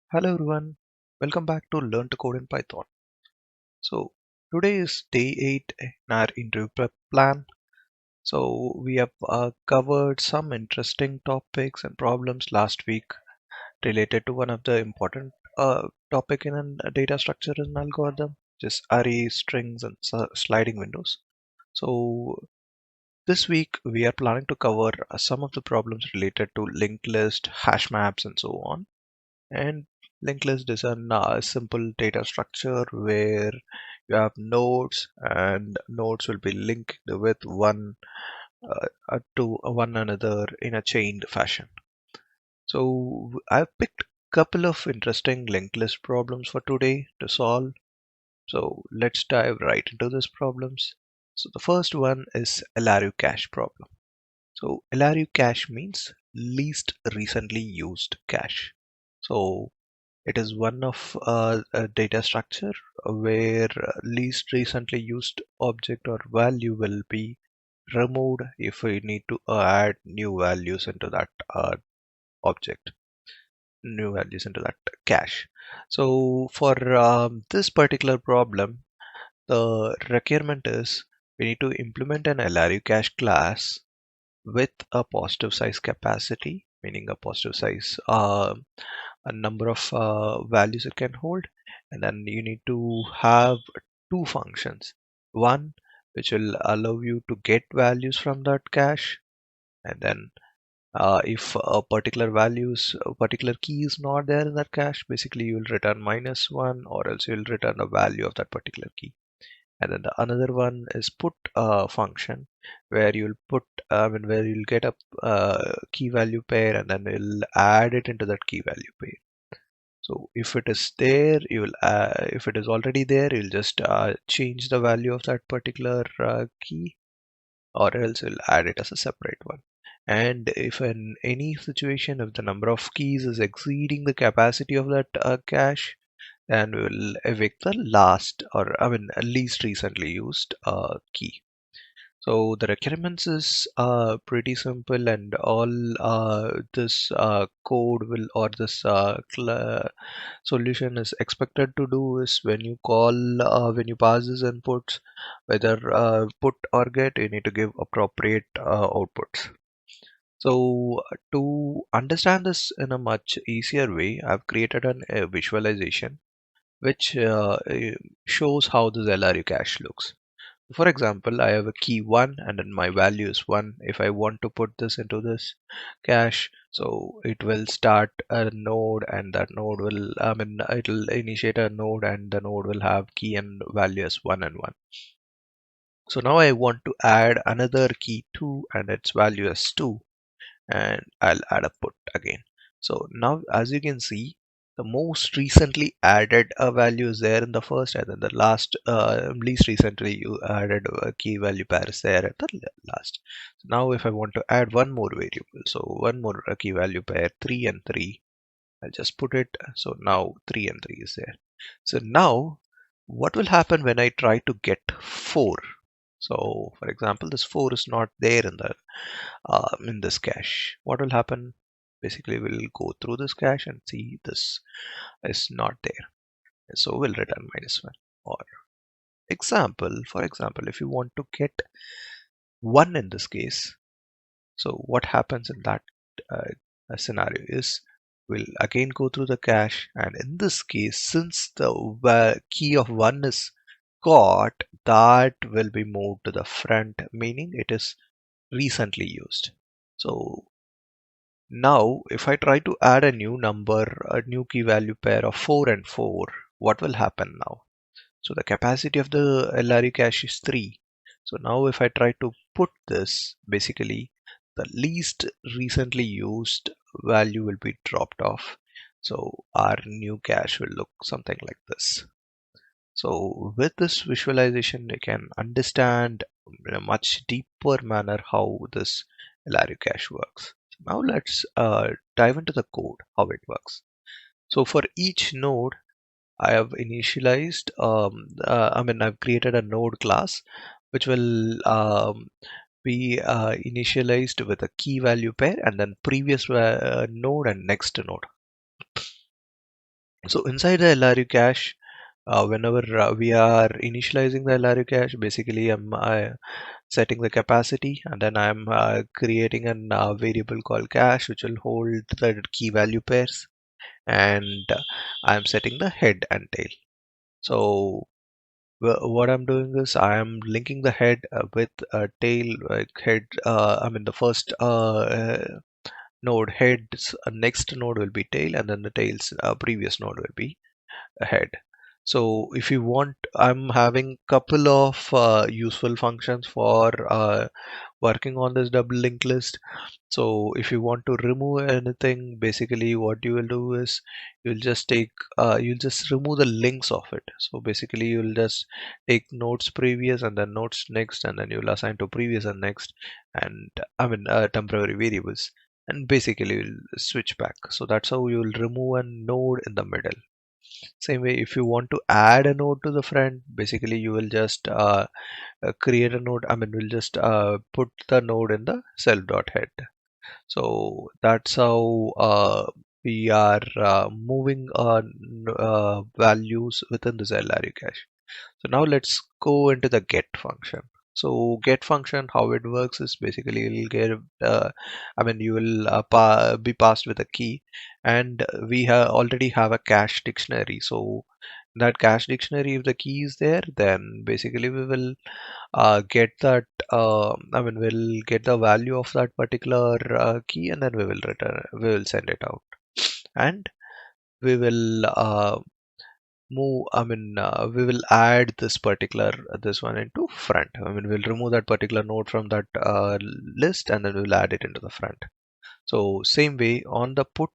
Hello everyone, welcome back to Learn to Code in Python. So today is day 8 in our interview prep plan. So we have covered some interesting topics and problems last week related to one of the important topic in a data structure and algorithm, just arrays, strings, and sliding windows. So this week we are planning to cover some of the problems related to linked list, hash maps, and so on. And linked list is a simple data structure where you have nodes and nodes will be linked with to one another in a chained fashion. So I've picked a couple of interesting linked list problems for today to solve. So let's dive right into these problems. So the first one is LRU cache problem. So LRU cache means least recently used cache. So it is one of a data structure where least recently used object or value will be removed if we need to add new values into that object, new values into that cache. So for this particular problem, the requirement is we need to implement an LRU cache class with a positive size capacity, meaning a positive size a number of values it can hold, and then you need to have two functions, one which will allow you to get values from that cache, and then if a particular key is not there in that cache, basically you will return -1, or else you will return a value of that particular key. And then the another one is put function, where you'll put where you'll get a key value pair, and then you'll add it into that key value pair. So if it is there, you will if it is already there, you'll just change the value of that particular key, or else you'll add it as a separate one. And if in any situation, if the number of keys is exceeding the capacity of that cache, then we will evict the last, or least recently used key. So the requirements is pretty simple, and all this code will, or this solution is expected to do is when you pass these inputs, whether put or get, you need to give appropriate outputs. So to understand this in a much easier way, I've created a visualization which shows how this LRU cache looks. For example, I have a key 1 and then my value is 1. If I want to put this into this cache, so it will start a node, and that node will, it'll initiate a node, and the node will have key and value as 1 and 1. So now I want to add another key 2 and its value as 2, and I'll add a put again. So now, as you can see, the most recently added value is there in the first, and then the least recently you added a key value pair is there at the last. So now if I want to add one more variable, so one more key value pair, 3 and 3, I'll just put it. So now 3 and 3 is there. So now what will happen when I try to get 4? So for example, this 4 is not there in this cache. What will happen? Basically, we'll go through this cache and see this is not there. So we'll return -1. Or for example, if you want to get 1 in this case, so what happens in that scenario is we'll again go through the cache, and in this case, since the key of 1 is got, that will be moved to the front, meaning it is recently used. So now, if I try to add a new number, a new key value pair of 4 and 4, what will happen now? So the capacity of the LRU cache is 3. So now if I try to put this, basically the least recently used value will be dropped off. So our new cache will look something like this. So with this visualization, you can understand in a much deeper manner how this LRU cache works. Now let's dive into the code, how it works. So for each node, I have initialized, I've created a node class which will be initialized with a key value pair, and then previous node and next node. So inside the LRU cache, whenever we are initializing the LRU cache, basically I'm setting the capacity, and then I'm creating a variable called cache which will hold the key value pairs, and I'm setting the head and tail. So what I'm doing is I am linking the head with a tail, like head. I mean the first node head's next node will be tail, and then the tail's previous node will be head. So if you want, I'm having couple of useful functions for working on this double linked list. So if you want to remove anything, basically what you will do is you'll just remove the links of it. So basically you'll just take nodes previous and then nodes next, and then you'll assign to previous and next, and I mean temporary variables, and basically you'll switch back. So that's how you'll remove a node in the middle. Same way, if you want to add a node to the front, basically you will just create a node. I mean, we'll just put the node in the self.head. So that's how we are moving on values within this LRU cache. So now let's go into the get function. So get function, how it works is basically you'll get, I mean, you will be passed with a key, and we already have a cache dictionary. So in that cache dictionary, if the key is there, then basically we will get that. I mean, we'll get the value of that particular key, and then we will return. We will send it out, and we will we will add this particular this one into front. I mean, we'll remove that particular node from that list, and then we'll add it into the front. So same way on the put,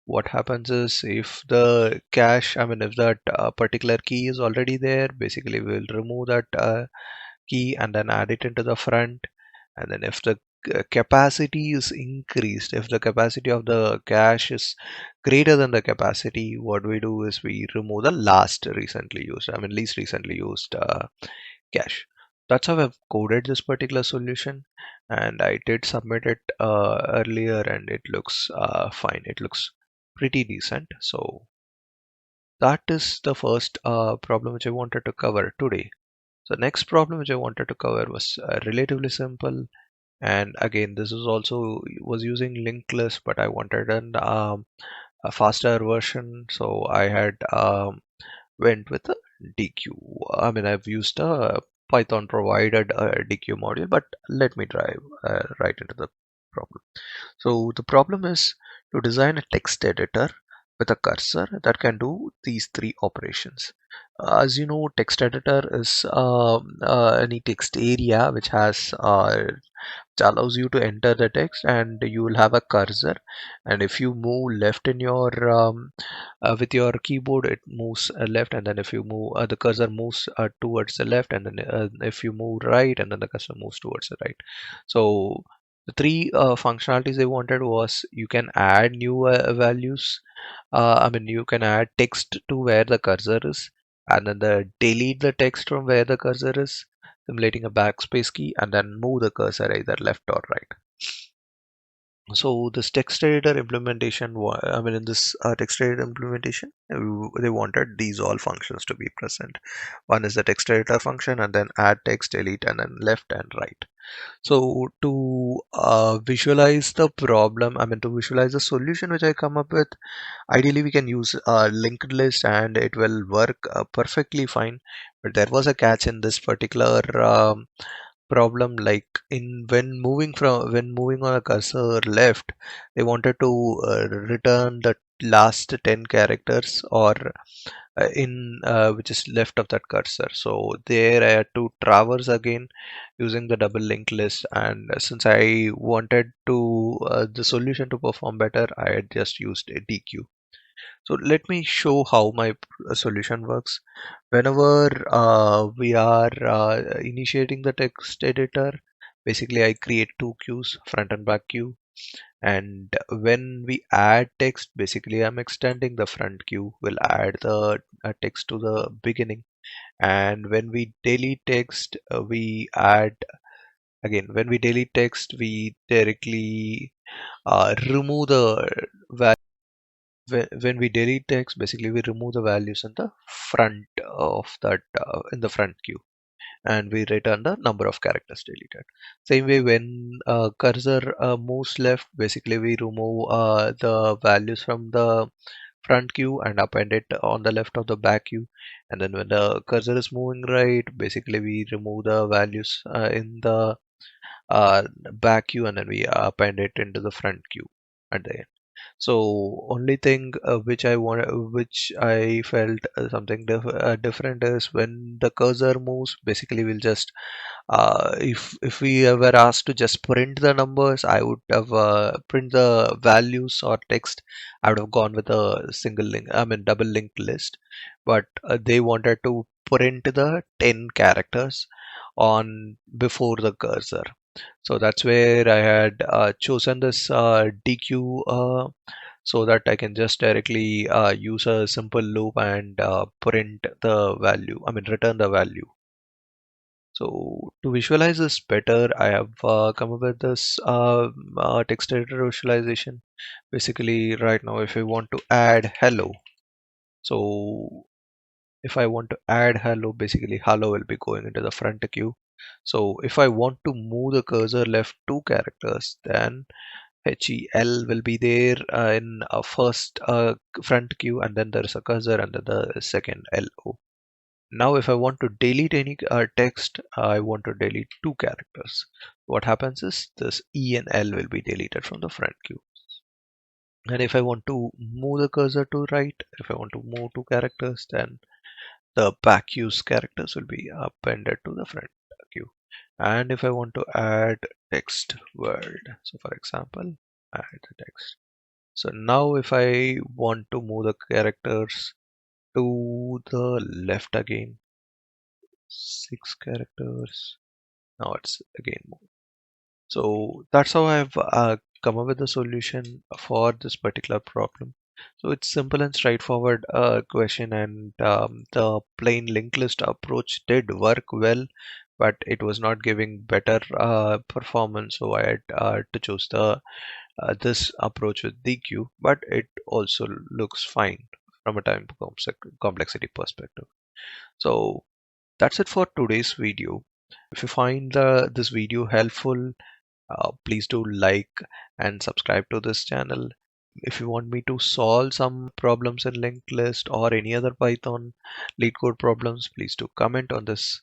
what happens is if the cache, I mean, if that particular key is already there, basically we'll remove that key and then add it into the front. And then if the capacity is increased, if the capacity of the cache is greater than the capacity, what we do is we remove the least recently used cache. That's how I've coded this particular solution, and I did submit it earlier, and it looks fine. It looks pretty decent. So that is the first problem which I wanted to cover today. So next problem which I wanted to cover was relatively simple, and again this is also was using linked list, but I wanted a faster version, so I had went with a DQ. I mean, I've used a Python provided DQ module, but let me dive right into the problem. So the problem is to design a text editor with a cursor that can do these three operations. As you know, text editor is any text area which has which allows you to enter the text, and you will have a cursor, and if you move left in your with your keyboard, it moves left, and then if you move the cursor moves towards the left, and then if you move right, and then the cursor moves towards the right. So the three functionalities they wanted was you can add new values. I mean, you can add text to where the cursor is, and then delete the text from where the cursor is, simulating a backspace key, and then move the cursor either left or right. So this text editor implementation, I mean, in this text editor implementation, they wanted these all functions to be present. One is the text editor function, and then add text, delete, and then left and right. So to visualize the problem, I mean, to visualize the solution which I come up with, ideally we can use a linked list and it will work perfectly fine. But there was a catch in this particular problem, like in when moving on a cursor left, they wanted to return the last 10 characters, or in which is left of that cursor. So there I had to traverse again using the double linked list, and since I wanted to the solution to perform better, I had just used a DQ. So let me show how my solution works. Whenever we are initiating the text editor, basically I create two queues, front and back queue. And when we add text, basically I'm extending the front queue, will add the text to the beginning. And when we delete text, we add again. When we delete text, we directly remove the value when we delete text, basically we remove the values in the front of that in the front queue, and we return the number of characters deleted. Same way, when cursor moves left, basically we remove the values from the front queue and append it on the left of the back queue. And then when the cursor is moving right, basically we remove the values in the back queue, and then we append it into the front queue at the end. So only thing which I felt something different is when the cursor moves. Basically, we'll just if we were asked to just print the numbers, I would have print the values or text. I would have gone with a single link, I mean double linked list. But they wanted to print the 10 characters on before the cursor. So that's where I had chosen this DQ so that I can just directly use a simple loop and print the value, I mean return the value. So to visualize this better, I have come up with this text editor visualization. Basically, right now, if I want to add hello, so if I want to add hello, basically hello will be going into the front queue. So if I want to move the cursor left two characters, then HEL will be there in a first front queue, and then there is a cursor, and then the second LO. Now, if I want to delete any text, I want to delete two characters. What happens is this E and L will be deleted from the front queue. And if I want to move the cursor to right, if I want to move two characters, then the back queue's characters will be appended to the front queue. And if I want to add text word, so for example, add the text. So now if I want to move the characters to the left again, 6 characters. Now it's again moved. So that's how I've come up with a solution for this particular problem. So it's simple and straightforward question, and the plain linked list approach did work well, but it was not giving better performance. So I had to choose the this approach with DQ, but it also looks fine from a time complexity perspective. So that's it for today's video. If you find this video helpful, please do like and subscribe to this channel. If you want me to solve some problems in linked list or any other Python lead code problems, please do comment on this.